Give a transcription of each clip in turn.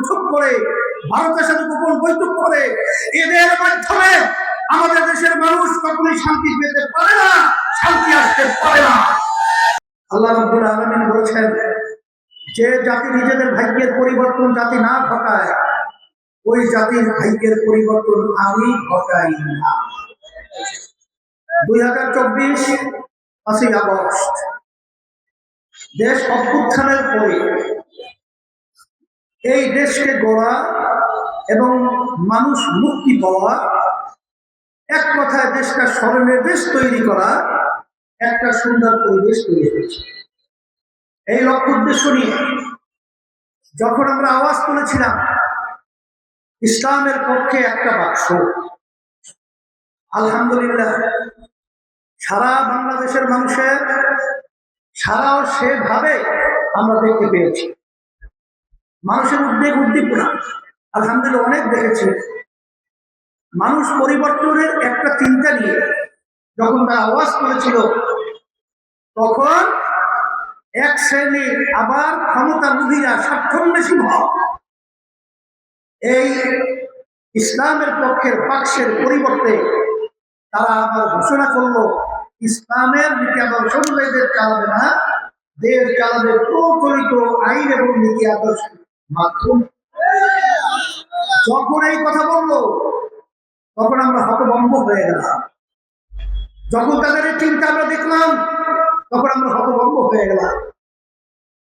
বৈঠক করে, ভারতের সাথে গোপন বৈঠক করে, এদের মাধ্যমে আমাদের দেশের মানুষ কখনোই শান্তি পেতে পারে না, শান্তি আসতে পারে না। আল্লাহ রাব্বুল আলামিন বলেছেন, যে জাতি নিজেদের ভাগ্যের পরিবর্তন জাতি না ঘটায়, ওই জাতির ভাগ্যের পরিবর্তন আমি ঘটাই না। 2024 5ই আগস্ট দেশ অভ্যুত্থানের পরে এই দেশকে গড়া এবং মানুষ মুক্তি পাওয়া, এক কথায় দেশটা স্মরণের দেশ তৈরি করা, একটা সুন্দর পরিবেশ তৈরি হয়েছে। এই লক্ষ্য উদ্দেশ্য নিয়ে যখন আমরা আওয়াজ তুলেছিলাম ইসলামের পক্ষে একটা বাক্স, আলহামদুলিল্লাহ সারা বাংলাদেশের মানুষের সারাও সেভাবে আমরা দেখতে পেয়েছি। মানুষের উদ্বেগ উদ্দীপনা আলহামদুলিল্লাহ অনেক দেখেছি। মানুষ পরিবর্তনের একটা চিন্তা নিয়ে যখন তারা আওয়াজ করেছিল, তখন এক শ্রেণীর আবার ক্ষমতালোভীরা, স্বার্থন্বেষী ভাব এই ইসলামের পক্ষের বাক্সের পরিবর্তে তারা আবার ঘোষণা করলো ইসলামের নীতি আদর্শ দেশ চালাবে না, দেশ চালাবে প্রচলিত আইন এবং নীতি আদর্শ মাধ্যম। যখন এই কথা বললো তখন আমরা হতভম্ব হয়ে গেলাম। যখন তাদের এই চিন্তা আমরা দেখলাম তখন আমরা হতভম্ব হয়ে গেলাম।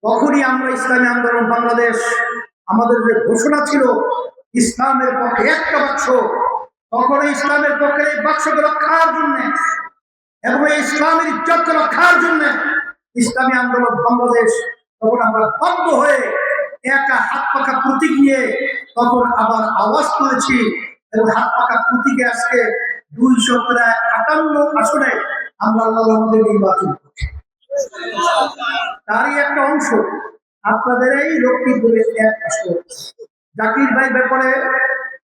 তখনই আমরা ইসলামী আন্দোলন বাংলাদেশ, আমাদের যে ঘোষণা ছিল ইসলামের পক্ষে একটা বাক্স, তখন ইসলামের পক্ষে এই বাক্সকে রক্ষার জন্য এবং এই ইসলামের ইজ্জতকে রক্ষার জন্য ইসলামী আন্দোলন বাংলাদেশ, তখন আমরা বন্ধ হয়ে একা হাত পাকা প্রতীক নিয়ে তখন আবার আওয়াজ করেছি এবং হাত পাকা প্রতীকে আজকে 258 আসনে আমরা আল্লাহ আমাদের নির্বাচন করছি। তারই একটা অংশ আপনাদের এই লক্ষ্মীপুরের এক আসন। জাকির ভাই ব্যাপারে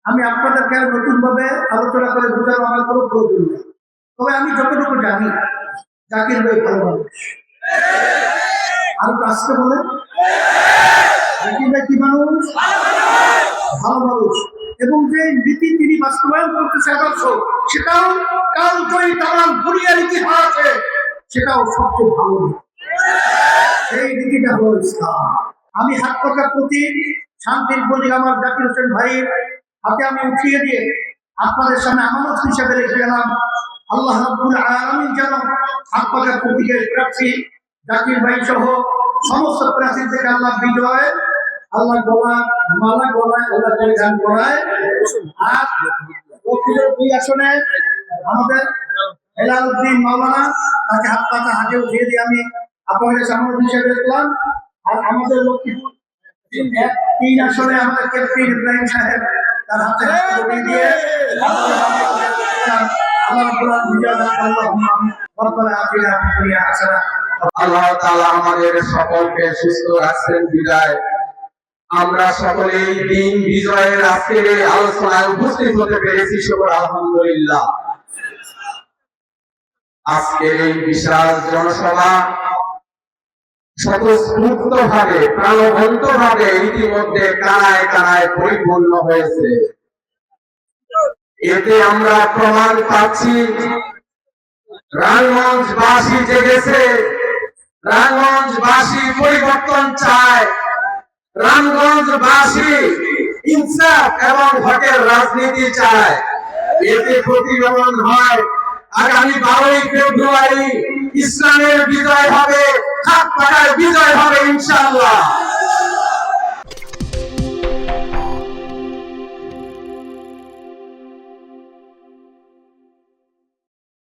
আমি আপনাদেরকে নতুন ভাবে আলোচনা করে বোঝানো আমার কোনো প্রয়োজন নেই, তবে আমি যতটুকু জানি জাকির ভাই ভালো মানুষ। আর আসতে বলে জাকির ভাই কি মানুষ? ভালো মানুষ। এবং যে নীতি তিনি বাস্তবায়ন করতেছে আদর্শ, সেটাও কালজয়ী তামাম দুনিয়ার ইতিহাসে সেটাও সবচেয়ে ভালো নীতি। সেই নীতিটা হলো ইসলাম। আমি হাত পাকা প্রতীক, শান্তির প্রতীক আমার জাকির হোসেন ভাই হাতে আমি উঠিয়ে দিয়ে আপনাদের সামনে আমানত হিসেবে রেখে গেলাম। আল্লাহ রাব্বুল আলামিন যেন হাত পাকা প্রতীকের প্রার্থী জাকির ভাই সহ সমস্ত প্রার্থী থেকে আল্লাহ বিজয়, আল্লাহ মালা গলায় আল্লাহ পরিধান করায়। আর দক্ষিণের 2 আসনে আমাদের হেলালউদ্দিন মাওলানা, তাকে হাত পাতা হাতে উঠিয়ে দিয়ে আমি আপনাদের সামনে হিসেবে দেখলাম। আর আমাদের লক্ষ্মীপুর 3 আসনে আমাদের ক্যাপ্টেন ইব্রাহিম সাহেব, তার হাতে উঠিয়ে দিয়ে আল্লাহ তাআলা আমাদের সকলকে সুস্থ রাখছেন বিদায় আমরা সকলেই দিন বিজয়ের আজকের এই আলোচনায় উপস্থিত হতে পেরেছি। শুকর আলহামদুলিল্লাহ। আজকের এই বিশাল জনসভা স্বতঃস্ফূর্ত ভাবে, প্রাণবন্ত ভাবে ইতিমধ্যে কানায় কানায় পরিপূর্ণ হয়েছে। এতে আমরা প্রমাণ পাচ্ছি রাজগঞ্জবাসী জেগেছে, রাজগঞ্জবাসী পরিবর্তন চায়, রাজগঞ্জবাসী ইনসাফ এবং হকের রাজনীতি চায়। এতে প্রতিফলন হয় আগামী 12ই ফেব্রুয়ারি ইসলামের বিজয় হবে, হাত পাকার বিজয় হবে ইনশাআল্লাহ।